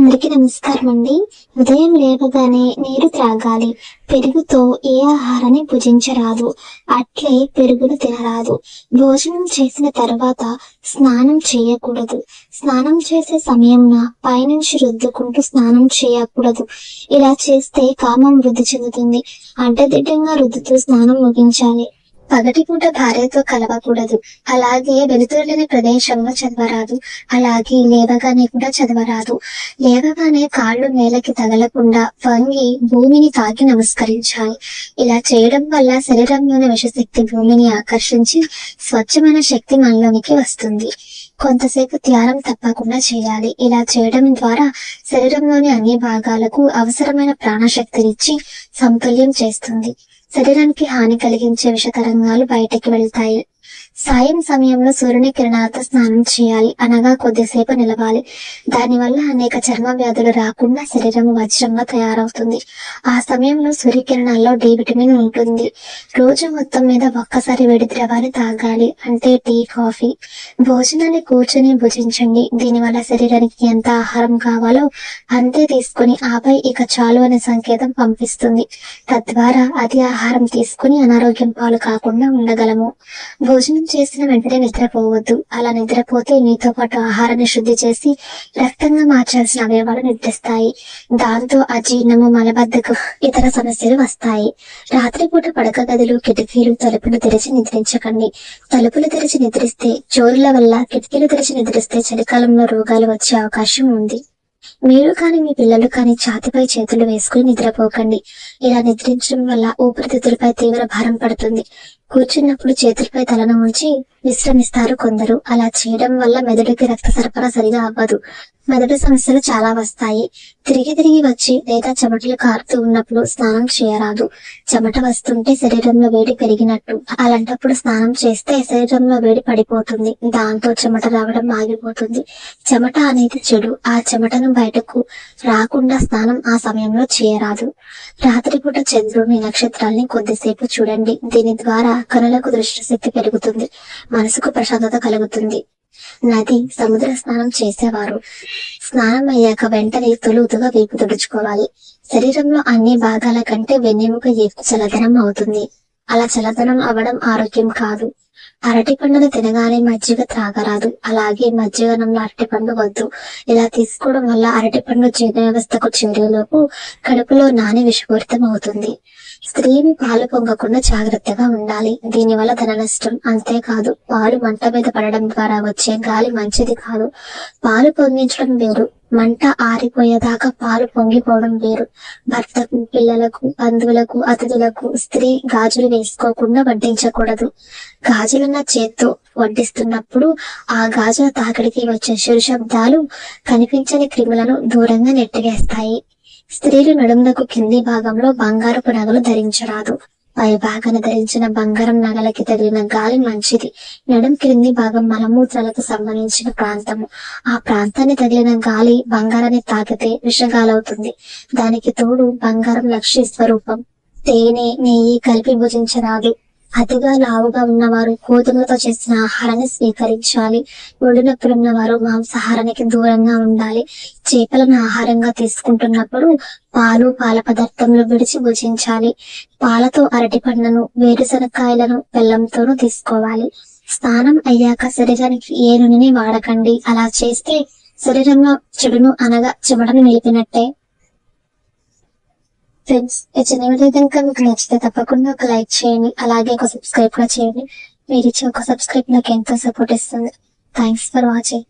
అందరికీ నమస్కారం అండి. ఉదయం లేవగానే నీరు త్రాగాలి. పెరుగుతో ఏ ఆహారాన్ని భుజించరాదు. అట్లే పెరుగును తినరాదు. భోజనం చేసిన తర్వాత స్నానం చేయకూడదు. స్నానం చేసే సమయంలో పైనుంచి రుద్దుకుంటూ స్నానం చేయకూడదు. ఇలా చేస్తే కామం వృద్ధి చెందుతుంది. అడ్డదిడ్డంగా రుద్దుతూ స్నానం ముగించాలి. పగటిపూట భార్యతో కలవకూడదు. అలాగే వెలుతురులేని ప్రదేశంలో చదవరాదు. అలాగే లేవగానే కూడా చదవరాదు. లేవగానే కాళ్ళు నేలకి తగలకుండా వంగి భూమిని తాకి నమస్కరించాలి. ఇలా చేయడం వల్ల శరీరంలోని విషశక్తి భూమిని ఆకర్షించి స్వచ్ఛమైన శక్తి మనలోనికి వస్తుంది. కొంతసేపు ధ్యానం తప్పకుండా చేయాలి. ఇలా చేయడం ద్వారా శరీరంలోని అన్ని భాగాలకు అవసరమైన ప్రాణశక్తినిచ్చి సమతుల్యం చేస్తుంది. శరీరానికి హాని కలిగించే విష తరంగాలు బయటకి వెళ్తాయి. సాయం సమయంలో సూర్యుని కిరణాలతో స్నానం చేయాలి. అనగా కొద్దిసేపు నిలవాలి. దానివల్ల అనేక చర్మ వ్యాధులు రాకుండా శరీరం వజ్రంగా తయారవుతుంది. ఆ సమయంలో సూర్యకిరణాల్లో డి విటమిన్ ఉంటుంది. రోజు మొత్తం మీద ఒక్కసారి వేడి ద్రవాన్ని తాగాలి. అంటే టీ, కాఫీ. భోజనాన్ని కూర్చొని భుజించండి. దీనివల్ల శరీరానికి ఎంత ఆహారం కావాలో అంతే తీసుకుని ఆపై ఇక చాలు అనే సంకేతం పంపిస్తుంది. తద్వారా అతి ఆహారం తీసుకుని అనారోగ్యం పాలు కాకుండా ఉండగలము. భోజనం చేసిన వెంటనే నిద్రపోవద్దు. అలా నిద్రపోతే మీతో పాటు ఆహారాన్ని శుద్ధి చేసి రక్తంగా మార్చాల్సిన అవయవాలు నిద్రిస్తాయి. దాంతో అజీర్ణము, మలబద్ధకం, ఇతర సమస్యలు వస్తాయి. రాత్రిపూట పడక గదులు, కిటికీలు, తలుపులు తెరిచి నిద్రించకండి. తలుపులు తెరిచి నిద్రిస్తే చోరుల వల్ల, కిటికీలు తెరిచి నిద్రిస్తే చలికాలంలో రోగాలు వచ్చే అవకాశం ఉంది. మీరు కానీ మీ పిల్లలు కానీ ఛాతిపై చేతులు వేసుకుని నిద్రపోకండి. ఇలా నిద్రించడం వల్ల ఊపిరితిత్తులపై తీవ్ర భారం పడుతుంది. కూర్చున్నప్పుడు చేతులపై తలను ఉంచి విశ్రమిస్తారు కొందరు. అలా చేయడం వల్ల మెదడుకి రక్త సరఫరా సరిగా అవ్వదు. మెదడు సమస్యలు చాలా వస్తాయి. తిరిగి వచ్చి లేదా చెమటలు కారుతూ ఉన్నప్పుడు స్నానం చేయరాదు. చెమట వస్తుంటే శరీరంలో వేడి పెరిగినట్టు. అలాంటప్పుడు స్నానం చేస్తే శరీరంలో వేడి పడిపోతుంది. దాంతో చెమట రావడం ఆగిపోతుంది. చెమట అనేది చెడు. ఆ చెమటను బయటకు రాకుండా స్నానం ఆ సమయంలో చేయరాదు. రాత్రిపూట చంద్రుని, నక్షత్రాల్ని కొద్దిసేపు చూడండి. దీని ద్వారా కనులకు దృష్టి శక్తి పెరుగుతుంది. మనసుకు ప్రశాంతత కలుగుతుంది. నది, సముద్ర స్నానం చేసేవారు స్నానం అయ్యాక వెంటనే తొలుతుగా వీపు తుడుచుకోవాలి. శరీరంలో అన్ని భాగాల కంటే వెన్నెముక ఎక్కువ చల్లదనం అవుతుంది. అలా చల్లదనం అవ్వడం ఆరోగ్యం కాదు. అరటి పండును తినగానే మజ్జిగ త్రాగరాదు. అలాగే మజ్జిగనంలో అరటి పండు వద్దు. ఇలా తీసుకోవడం వల్ల అరటి పండు జీర్ణ వ్యవస్థకు చేరేలోపు కడుపులో నాని విషపూరితం అవుతుంది. స్త్రీని పాలు పొంగకుండా జాగ్రత్తగా ఉండాలి. దీనివల్ల ధన నష్టం. అంతేకాదు, పాలు మంట మీద పడడం ద్వారా వచ్చే గాలి మంచిది కాదు. పాలు పొంగించడం వేరు, మంట ఆరిపోయేదాకా పాలు పొంగిపోవడం వేరు. భర్తకు, పిల్లలకు, బంధువులకు, అతిథులకు స్త్రీ గాజులు వేసుకోకుండా వడ్డించకూడదు. గాజులున్న చేత్తో వడ్డిస్తున్నప్పుడు ఆ గాజుల తాకిడికి వచ్చే చిరు శబ్దాలు కనిపించని క్రిములను దూరంగా నెట్టివేస్తాయి. స్త్రీలు నడుమునకు కింది భాగంలో బంగారపు నగలు ధరించరాదు. పై భాగాన్ని ధరించిన బంగారం నగలకి తగిలిన గాలి మంచిది. నడుం క్రింది భాగం మలమూత్రాలకు సంబంధించిన ప్రాంతము. ఆ ప్రాంతాన్ని తగిలిన గాలి బంగారాన్ని తాకితే విషగాలవుతుంది. దానికి తోడు బంగారం లక్ష్మీ స్వరూపం. తేనె, నెయ్యి కలిపి భుజించరాదు. అతిగా లావుగా ఉన్నవారు గోధుమలతో చేసిన ఆహారాన్ని స్వీకరించాలి. ఒళ్ళు నొప్పులు ఉన్నవారు మాంసాహారానికి దూరంగా ఉండాలి. చేపలను ఆహారంగా తీసుకుంటున్నప్పుడు పాలు, పాల పదార్థంలో విడిచి భుజించాలి. పాలతో అరటి పండ్లను, వేరుశనక్కాయలను బెల్లంతోనూ తీసుకోవాలి. స్నానం అయ్యాక శరీరానికి ఏ నూనెని వాడకండి. అలా చేస్తే శరీరంలో చెడును అనగా చెమటను నిలిపినట్టే. ఫ్రెండ్స్, ఈ చిన్న వీడియో కనుక మీకు నచ్చితే తప్పకుండా ఒక లైక్ చేయండి. అలాగే ఒక సబ్స్క్రైబ్ కూడా చేయండి. మీరు ఇచ్చే ఒక సబ్స్క్రైబ్ నాకు ఎంతో సపోర్ట్ ఇస్తుంది. Thanks for watching.